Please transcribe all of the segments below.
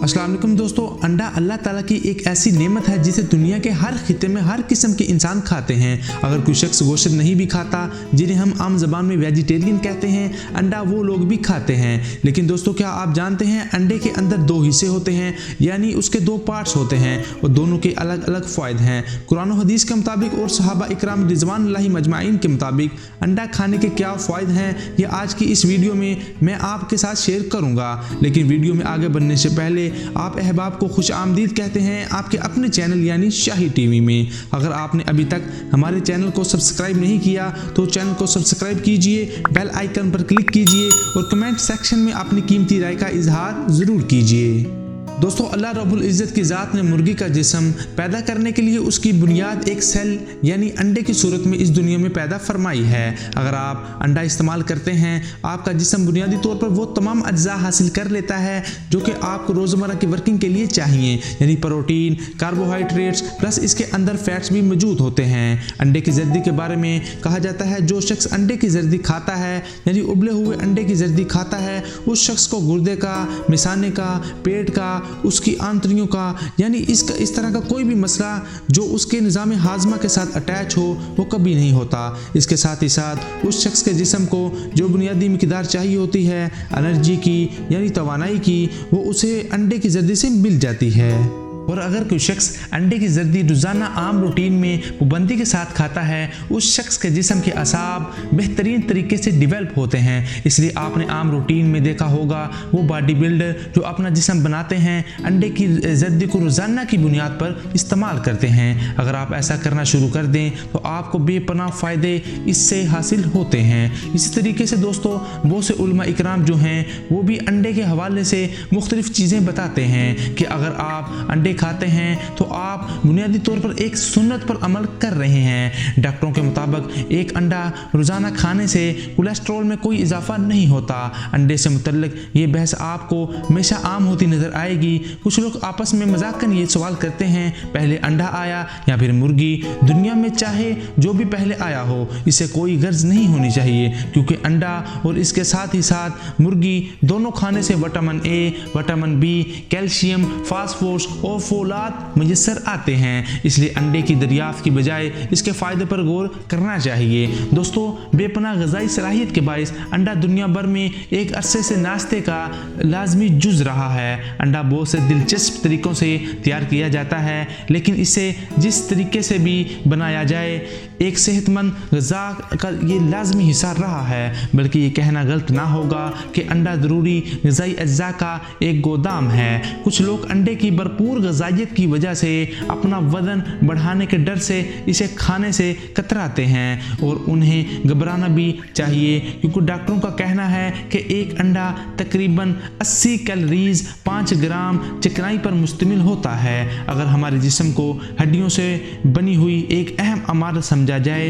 अस्सलाम वालेकुम दोस्तों, अंडा अल्लाह ताला की एक ऐसी नेमत है जिसे दुनिया के हर खिते में हर किस्म के इंसान खाते हैं। अगर कोई शख्स गोश्त नहीं भी खाता, जिन्हें हम आम ज़बान में वेजिटेरियन कहते हैं, अंडा वो लोग भी खाते हैं। लेकिन दोस्तों, क्या आप जानते हैं अंडे के अंदर दो हिस्से होते हैं, यानी उसके दो पार्ट्स होते हैं और दोनों के अलग अलग फ़ायदे हैं। कुरान और हदीस के मुताबिक और सहाबा इकराम रिज़वानुल्लाहि मजमाइन के मुताबिक अंडा खाने के क्या फ़ायदे हैं, ये आज की इस वीडियो में मैं आपके साथ शेयर करूँगा। लेकिन वीडियो में आगे बढ़ने से पहले आप अहबाब को खुश आमदीद कहते हैं आपके अपने चैनल यानी शाही टीवी में। अगर आपने अभी तक हमारे चैनल को सब्सक्राइब नहीं किया तो चैनल को सब्सक्राइब कीजिए, बेल आइकन पर क्लिक कीजिए और कमेंट सेक्शन में अपनी कीमती राय का इजहार ज़रूर कीजिए। दोस्तों, अल्लाह रब्बुल इज़्ज़त की ज़ात ने मुर्गी का जिस्म पैदा करने के लिए उसकी बुनियाद एक सेल यानी अंडे की सूरत में इस दुनिया में पैदा फरमाई है। अगर आप अंडा इस्तेमाल करते हैं, आपका जिस्म बुनियादी तौर पर वो तमाम अज्जा हासिल कर लेता है जो कि आपको रोज़मर्रा की वर्किंग के लिए चाहिए, यानी प्रोटीन, कार्बोहाइड्रेट्स प्लस इसके अंदर फैट्स भी मौजूद होते हैं। अंडे की जर्दी के बारे में कहा जाता है, जो शख्स अंडे की जर्दी खाता है यानी उबले हुए अंडे की जर्दी खाता है, उस शख्स को गुर्दे का, मिसाने का, पेट का, उसकी आंतड़ियों का यानी इस तरह का कोई भी मसला जो उसके निज़ाम हाजमा के साथ अटैच हो वो कभी नहीं होता। इसके साथ ही साथ उस शख्स के जिस्म को जो बुनियादी मिकदार चाहिए होती है एनर्जी की यानी तवानाई की, वो उसे अंडे की जर्दी से मिल जाती है। और अगर कोई शख्स अंडे की जर्दी रोज़ाना आम रूटीन में पाबंदी के साथ खाता है, उस शख्स के जिस्म के असाब बेहतरीन तरीके से डेवलप होते हैं। इसलिए आपने आम रूटीन में देखा होगा वो बॉडी बिल्डर जो अपना जिस्म बनाते हैं अंडे की जर्दी को रोज़ाना की बुनियाद पर इस्तेमाल करते हैं। अगर आप ऐसा करना शुरू कर दें तो आपको बेपनाह फ़ायदे इससे हासिल होते हैं। इसी तरीके से दोस्तों, बहुत से उलमा इकराम जो हैं वो भी अंडे के हवाले से मुख्तलिफ चीज़ें बताते हैं कि अगर आप अंडे खाते हैं तो आप बुनियादी तौर पर एक सुन्नत पर अमल कर रहे हैं। डॉक्टरों के मुताबिक एक अंडा रोज़ाना खाने से कोलेस्ट्रॉल में कोई इजाफा नहीं होता। अंडे से मुतल्लिक ये बहस आपको हमेशा आम होती नज़र आएगी। कुछ लोग आपस में मजाकन ये सवाल करते हैं, पहले अंडा आया या फिर मुर्गी? दुनिया में चाहे जो भी पहले आया हो, इसे कोई गर्ज नहीं होनी चाहिए, क्योंकि अंडा और इसके साथ ही साथ मुर्गी दोनों खाने से vitamin A, vitamin B, calcium, phosphorus और फोलाद मुयस्सर आते हैं। इसलिए अंडे की दरियाफ्त की बजाय इसके फ़ायदे पर गौर करना चाहिए। दोस्तों, बेपनाह ग़िज़ाई सलाहियत के बायस अंडा दुनिया भर में एक अरसे से नाश्ते का लाजमी जुज़ रहा है। अंडा बहुत से दिलचस्प तरीक़ों से तैयार किया जाता है, लेकिन इसे जिस तरीके से भी बनाया जाए एक सेहतमंद ग़िज़ा का ये लाजमी हिस्सा रहा है। बल्कि ये कहना गलत ना होगा कि अंडा ज़रूरी ग़िज़ाई अज्जा का एक गोदाम है। कुछ लोग अंडे की भरपूर ग़िज़ाइयत की वजह से अपना वज़न बढ़ाने के डर से इसे खाने से कतराते हैं, और उन्हें घबराना भी चाहिए, क्योंकि डॉक्टरों का कहना है कि एक अंडा तकरीबन 80 कैलोरीज 5 ग्राम चिकनाई पर मुश्तमिल होता है। अगर हमारे जिस्म को हड्डियों से बनी हुई एक अहम इमारत समझा जाए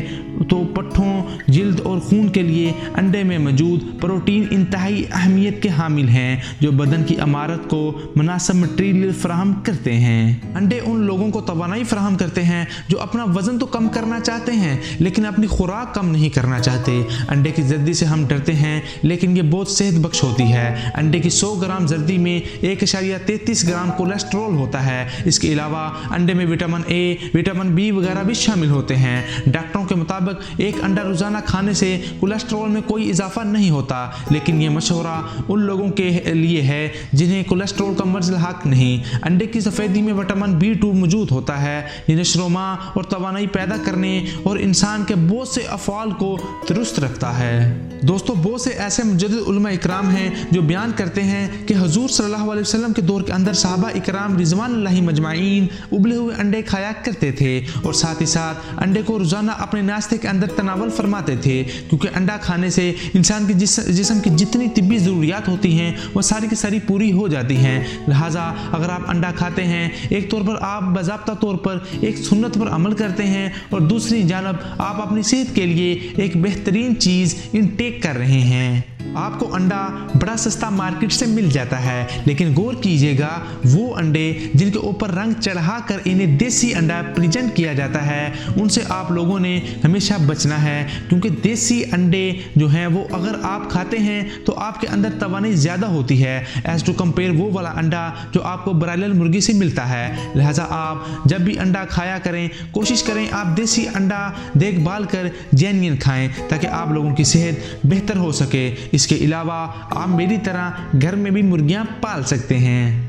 तो पट्ठों, जिल्द और खून के लिए अंडे में मौजूद प्रोटीन इंतहाई अहमियत के हामिल हैं, जो बदन की इमारत को मुनासिब मटीरियल फराहम करते हैं। अंडे उन लोगों को तवानाई फराहम करते हैं जो अपना वजन तो कम करना चाहते हैं लेकिन अपनी खुराक कम नहीं करना चाहते। अंडे की जर्दी से हम डरते हैं, लेकिन ये बहुत सेहत बख्श होती है। अंडे की 100 ग्राम जर्दी में 1.33 ग्राम कोलेस्ट्रॉल होता है। इसके अलावा अंडे में विटामिन ए, विटामिन बी वगैरह भी शामिल होते हैं। डॉक्टरों के मुताबिक एक अंडा रोज़ाना खाने से कोलेस्ट्रॉल में कोई इजाफा नहीं होता, लेकिन ये मशवरा उन लोगों के लिए है जिन्हें कोलेस्ट्रॉल का मर्ज़ लाहक नहीं। अंडे की सफ़ेदी में विटामिन B2 मौजूद होता है, ये नशोनुमा और तवानाई पैदा करने और इंसान के बहुत से अफ़आल को दुरुस्त रखता है। दोस्तों, बहुत से ऐसे मुजद्दिद उलमा इकराम हैं जो बयान करते हैं कि हुज़ूर सल्लल्लाहु अलैहि वसल्लम के दौर के अंदर सहाबा इकराम रिज़वानुल्लाहि मजमाइन उबले हुए अंडे खाया करते थे और साथ ही साथ अंडे को रोज़ाना अपने नाश्ते के अंदर तनावल फरमाते थे, क्योंकि अंडा खाने से इंसान के जिस्म की जितनी तिब्बी ज़रूरियात होती हैं वह सारी की सारी पूरी हो जाती हैं। लिहाजा अगर आप अंडा खाते हैं, एक तौर पर आप बाज़ाब्ता तौर पर एक सुन्नत पर अमल करते हैं और दूसरी जानब आप अपनी सेहत के लिए एक बेहतरीन चीज़ इनटेक कर रहे हैं। आपको अंडा बड़ा सस्ता मार्केट से मिल जाता है, लेकिन गौर कीजिएगा वो अंडे जिनके ऊपर रंग चढ़ाकर इन्हें देसी अंडा प्रेजेंट किया जाता है उनसे आप लोगों ने हमेशा बचना है, क्योंकि देसी अंडे जो हैं वो अगर आप खाते हैं तो आपके अंदर तवानाई ज़्यादा होती है एज टू कंपेयर वो वाला अंडा जो आपको ब्रायलर मुर्गी से मिलता है। लिहाजा आप जब भी अंडा खाया करें कोशिश करें आप देसी अंडा देखभाल कर जेन्युइन खाएं ताकि आप लोगों की सेहत बेहतर हो सके। इसके अलावा आप मेरी तरह घर में भी मुर्गियां पाल सकते हैं।